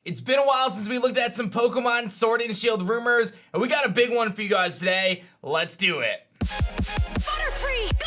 It's been a while since we looked at some Pokemon Sword and Shield rumors, and we got a big one for you guys today. Let's do it. Butterfree, go!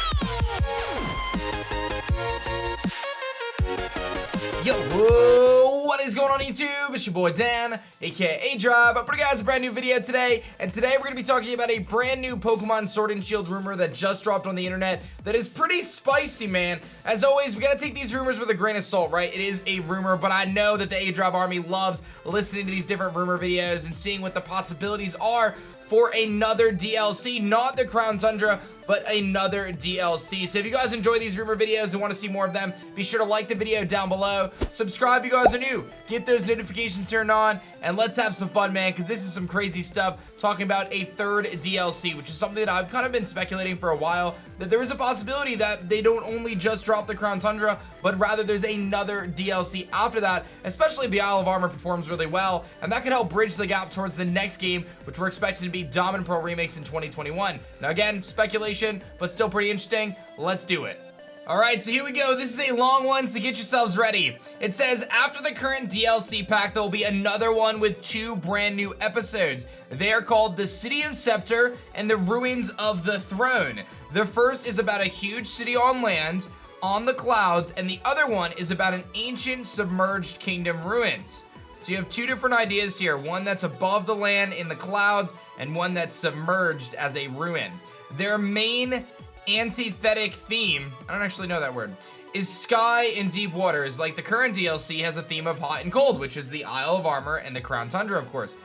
Yo, whoa, what is going on YouTube? It's your boy Dan, aka aDrive. I'm bringing you guys a brand new video today, and today we're going to be talking about a brand new Pokemon Sword and Shield rumor that just dropped on the internet that is pretty spicy, man. As always, we got to take these rumors with a grain of salt, right? It is a rumor, but I know that the aDrive army loves listening to these different rumor videos and seeing what the possibilities are for another DLC, not the Crown Tundra, but another DLC. So if you guys enjoy these rumor videos and want to see more of them, be sure to like the video down below. Subscribe if you guys are new. Get those notifications turned on, and let's have some fun, man, because this is some crazy stuff talking about a third DLC, which is something that I've kind of been speculating for a while, that there is a possibility that they don't only just drop the Crown Tundra, but rather there's another DLC after that, especially if the Isle of Armor performs really well, and that could help bridge the gap towards the next game, which we're expecting to be Diamond Pearl Remix in 2021. Now again, speculation, but still pretty interesting. Let's do it. Alright, so here we go. This is a long one, so get yourselves ready. It says, after the current DLC pack, there will be another one with 2 brand new episodes. They are called the City of Scepter and the Ruins of the Throne. The first is about a huge city on land, on the clouds, and the other one is about an ancient submerged kingdom ruins. So you have 2 different ideas here, one that's above the land in the clouds, and one that's submerged as a ruin. Their main antithetic theme, I don't actually know that word, is sky and deep waters. Like the current DLC has a theme of hot and cold, which is the Isle of Armor and the Crown Tundra, of course.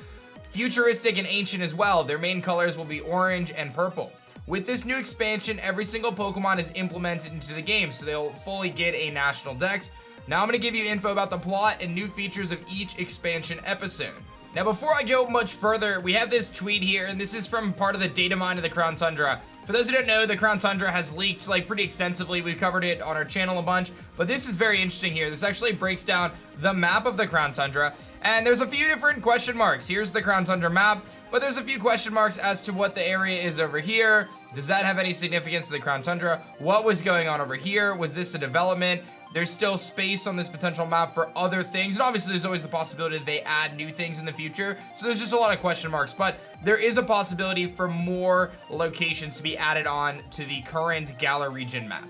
Futuristic and ancient as well. Their main colors will be orange and purple. With this new expansion, every single Pokemon is implemented into the game, so they'll fully get a national dex. Now I'm going to give you info about the plot and new features of each expansion episode. Now before I go much further, we have this tweet here, and this is from part of the data mine of the Crown Tundra. For those who don't know, the Crown Tundra has leaked like pretty extensively. We've covered it on our channel a bunch, but this is very interesting here. This actually breaks down the map of the Crown Tundra, and there's a few different question marks. Here's the Crown Tundra map, but there's a few question marks as to what the area is over here. Does that have any significance to the Crown Tundra? What was going on over here? Was this a development? There's still space on this potential map for other things, and obviously there's always the possibility that they add new things in the future, so there's just a lot of question marks, but there is a possibility for more locations to be added on to the current Galar region map.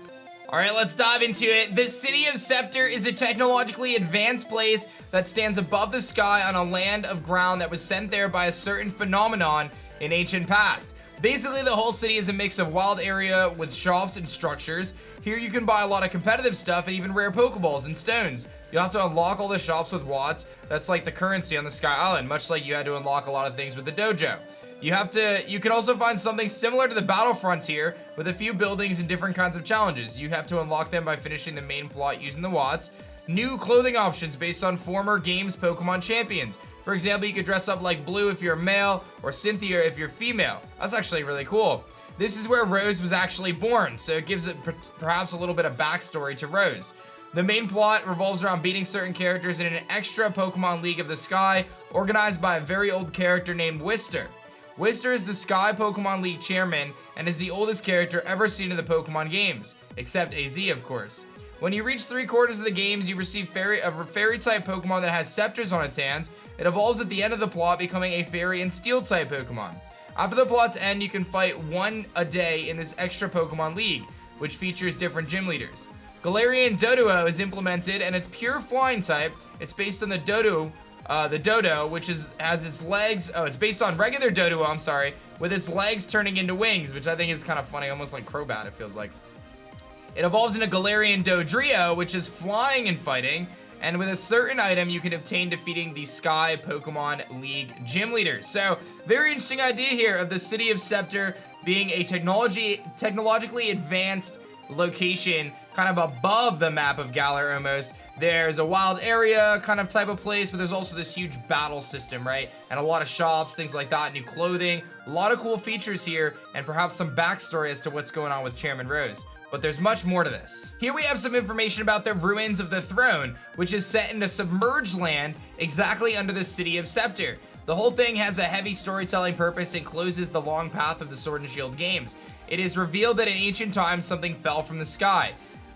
Alright, let's dive into it. The City of Scepter is a technologically advanced place that stands above the sky on a land of ground that was sent there by a certain phenomenon in ancient past. Basically, the whole city is a mix of wild area with shops and structures. Here you can buy a lot of competitive stuff and even rare Pokeballs and stones. You'll have to unlock all the shops with Watts. That's like the currency on the Sky Island, much like you had to unlock a lot of things with the dojo. You can also find something similar to the Battlefront here, with a few buildings and different kinds of challenges. You have to unlock them by finishing the main plot using the Watts. New clothing options based on former games Pokemon champions. For example, you could dress up like Blue if you're male, or Cynthia if you're female. That's actually really cool. This is where Rose was actually born, so it gives it perhaps a little bit of backstory to Rose. The main plot revolves around beating certain characters in an extra Pokemon League of the Sky, organized by a very old character named Wister. Wister is the Sky Pokemon League chairman, and is the oldest character ever seen in the Pokemon games, except AZ, of course. When you reach 3/4 of the games, you receive a Fairy-type Pokemon that has scepters on its hands. It evolves at the end of the plot, becoming a Fairy and Steel-type Pokemon. After the plot's end, you can fight one a day in this extra Pokemon League, which features different gym leaders. Galarian Doduo is implemented, and it's pure flying type. It's based on the Dodo, which has its legs. Oh, it's based on regular Doduo, I'm sorry, with its legs turning into wings, which I think is kind of funny, almost like Crobat, it feels like. It evolves into Galarian Dodrio, which is flying and fighting, and with a certain item you can obtain defeating the Sky Pokemon League gym leaders. So, very interesting idea here of the City of Scepter being a technologically advanced location kind of above the map of Galar almost. There's a wild area kind of type of place, but there's also this huge battle system, right? And a lot of shops, things like that, new clothing, a lot of cool features here, and perhaps some backstory as to what's going on with Chairman Rose. But there's much more to this. Here we have some information about the Ruins of the Throne, which is set in a submerged land exactly under the City of Scepter. The whole thing has a heavy storytelling purpose and closes the long path of the Sword and Shield games. It is revealed that in ancient times something fell from the sky.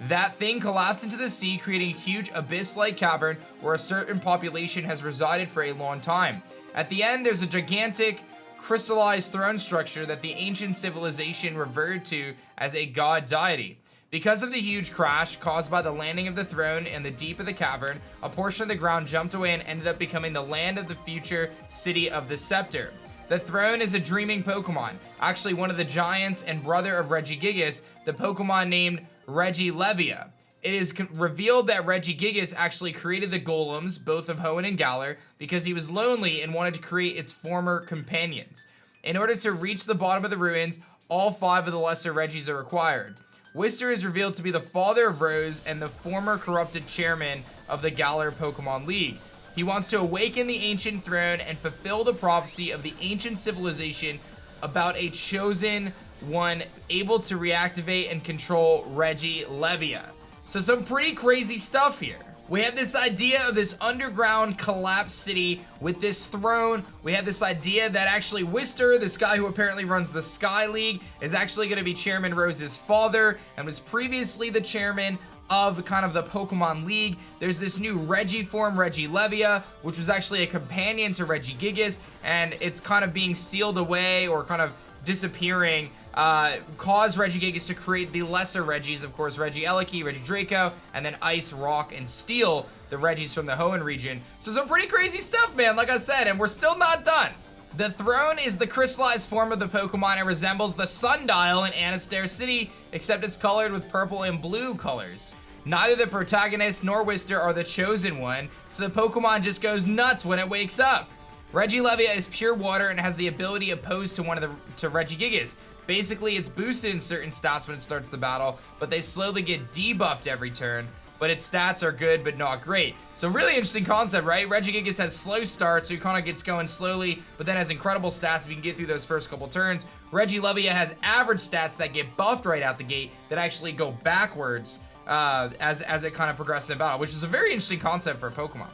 That thing collapsed into the sea, creating a huge abyss-like cavern where a certain population has resided for a long time. At the end, there's a gigantic crystallized throne structure that the ancient civilization referred to as a god deity. Because of the huge crash caused by the landing of the throne in the deep of the cavern, a portion of the ground jumped away and ended up becoming the land of the future City of the Scepter. The throne is a dreaming Pokemon, actually one of the giants and brother of Regigigas, the Pokemon named Regilevia. It is revealed that Regigigas actually created the golems, both of Hoenn and Galar, because he was lonely and wanted to create its former companions. In order to reach the bottom of the ruins, all 5 of the lesser Regis are required. Wister is revealed to be the father of Rose and the former corrupted chairman of the Galar Pokemon League. He wants to awaken the ancient throne and fulfill the prophecy of the ancient civilization about a chosen one able to reactivate and control Regilevia. So some pretty crazy stuff here. We have this idea of this underground collapsed city with this throne. We have this idea that actually Wister, this guy who apparently runs the Sky League, is actually going to be Chairman Rose's father and was previously the chairman of kind of the Pokemon League. There's this new Regi form, Regilevia, which was actually a companion to Regigigas, and it's kind of being sealed away or kind of disappearing, caused Regigigas to create the lesser Regis, of course, Regieleki, Regidraco, and then Ice, Rock, and Steel, the Regis from the Hoenn region. So some pretty crazy stuff, man, like I said, and we're still not done. The throne is the crystallized form of the Pokemon and resembles the sundial in AFTER City, except it's colored with purple and blue colors. Neither the protagonist nor Wister are the chosen one, so the Pokemon just goes nuts when it wakes up. Regilevia is pure water and has the ability opposed to Regigigas. Basically, it's boosted in certain stats when it starts the battle, but they slowly get debuffed every turn. But its stats are good, but not great. So really interesting concept, right? Regigigas has slow start, so he kind of gets going slowly, but then has incredible stats if you can get through those first couple turns. Regilevia has average stats that get buffed right out the gate that actually go backwards as it kind of progresses in battle, which is a very interesting concept for a Pokemon.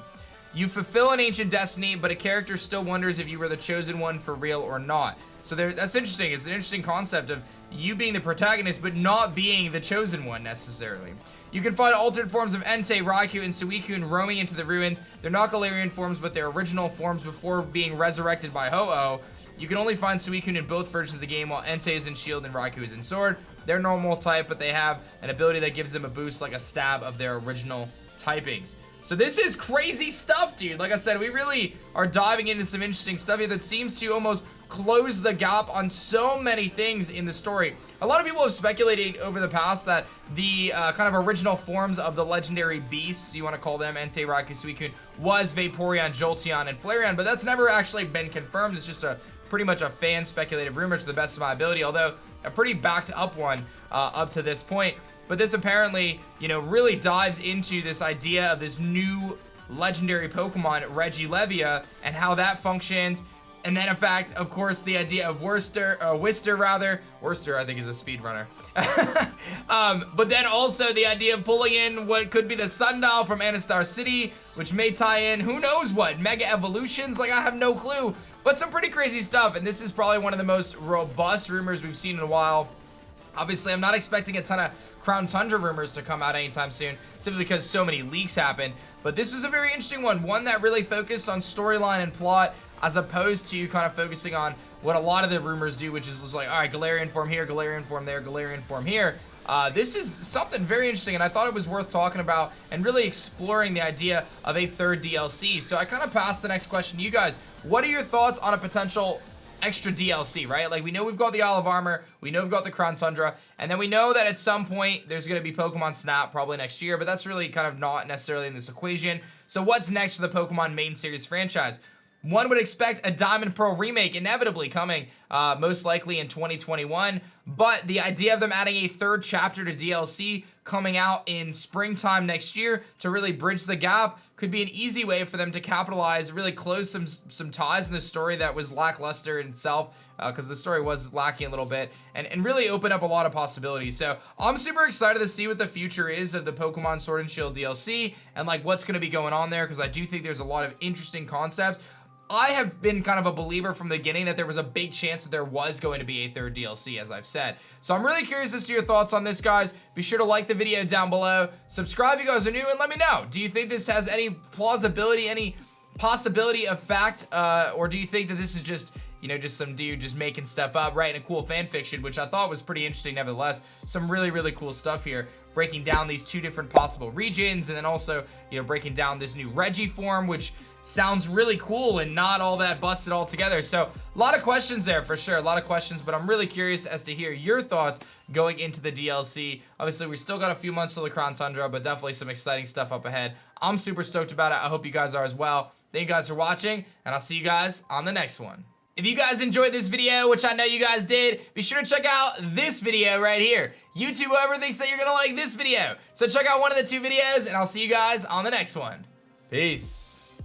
You fulfill an ancient destiny, but a character still wonders if you were the chosen one for real or not. So that's interesting. It's an interesting concept of you being the protagonist, but not being the chosen one necessarily. You can find altered forms of Entei, Raikou, and Suicune roaming into the ruins. They're not Galarian forms, but their original forms before being resurrected by Ho-Oh. You can only find Suicune in both versions of the game, while Entei is in Shield and Raikou is in Sword. They're normal type, but they have an ability that gives them a boost like a stab of their original typings. So this is crazy stuff, dude. Like I said, we really are diving into some interesting stuff here that seems to almost close the gap on so many things in the story. A lot of people have speculated over the past that the kind of original forms of the legendary beasts, you want to call them, Entei, Raikou, Suicune, was Vaporeon, Jolteon, and Flareon, but that's never actually been confirmed. It's just pretty much a fan speculative rumor to the best of my ability, although a pretty backed up one up to this point. But this apparently, you know, really dives into this idea of this new legendary Pokemon, Regilevia, and how that functions. And then, in fact, of course, the idea of Wister, I think is a speedrunner. But then also the idea of pulling in what could be the Sundial from AFTER City, which may tie in who knows what, Mega Evolutions, like I have no clue. But some pretty crazy stuff, and this is probably one of the most robust rumors we've seen in a while. Obviously, I'm not expecting a ton of Crown Tundra rumors to come out anytime soon, simply because so many leaks happen. But this was a very interesting one that really focused on storyline and plot, as opposed to kind of focusing on what a lot of the rumors do, which is just like, all right, Galarian form here, Galarian form there, Galarian form here. This is something very interesting, and I thought it was worth talking about and really exploring the idea of a third DLC. So I kind of passed the next question to you guys. What are your thoughts on a potential extra DLC, right? Like, we know we've got the Isle of Armor, we know we've got the Crown Tundra, and then we know that at some point there's going to be Pokemon Snap probably next year, but that's really kind of not necessarily in this equation. So what's next for the Pokemon main series franchise? One would expect a Diamond Pearl remake inevitably coming, most likely in 2021, but the idea of them adding a third chapter to DLC coming out in springtime next year to really bridge the gap could be an easy way for them to capitalize, really close some ties in the story that was lackluster in itself, because the story was lacking a little bit, and really open up a lot of possibilities. So I'm super excited to see what the future is of the Pokemon Sword and Shield DLC and like what's going to be going on there, because I do think there's a lot of interesting concepts. I have been kind of a believer from the beginning that there was a big chance that there was going to be a third DLC, as I've said. So I'm really curious as to your thoughts on this, guys. Be sure to like the video down below. Subscribe if you guys are new, and let me know. Do you think this has any plausibility, any possibility of fact, or do you think that this is just, you know, just some dude just making stuff up, writing a cool fan fiction, which I thought was pretty interesting nevertheless. Some really, really cool stuff here, breaking down these two different possible regions, and then also, you know, breaking down this new regi form, which sounds really cool and not all that busted all together. So a lot of questions there for sure, a lot of questions, but I'm really curious as to hear your thoughts going into the DLC. Obviously, we still got a few months till the Crown Tundra, but definitely some exciting stuff up ahead. I'm super stoked about it. I hope you guys are as well. Thank you guys for watching, and I'll see you guys on the next one. If you guys enjoyed this video, which I know you guys did, be sure to check out this video right here. YouTube, whoever thinks that you're gonna like this video. So check out one of the two videos, and I'll see you guys on the next one. Peace.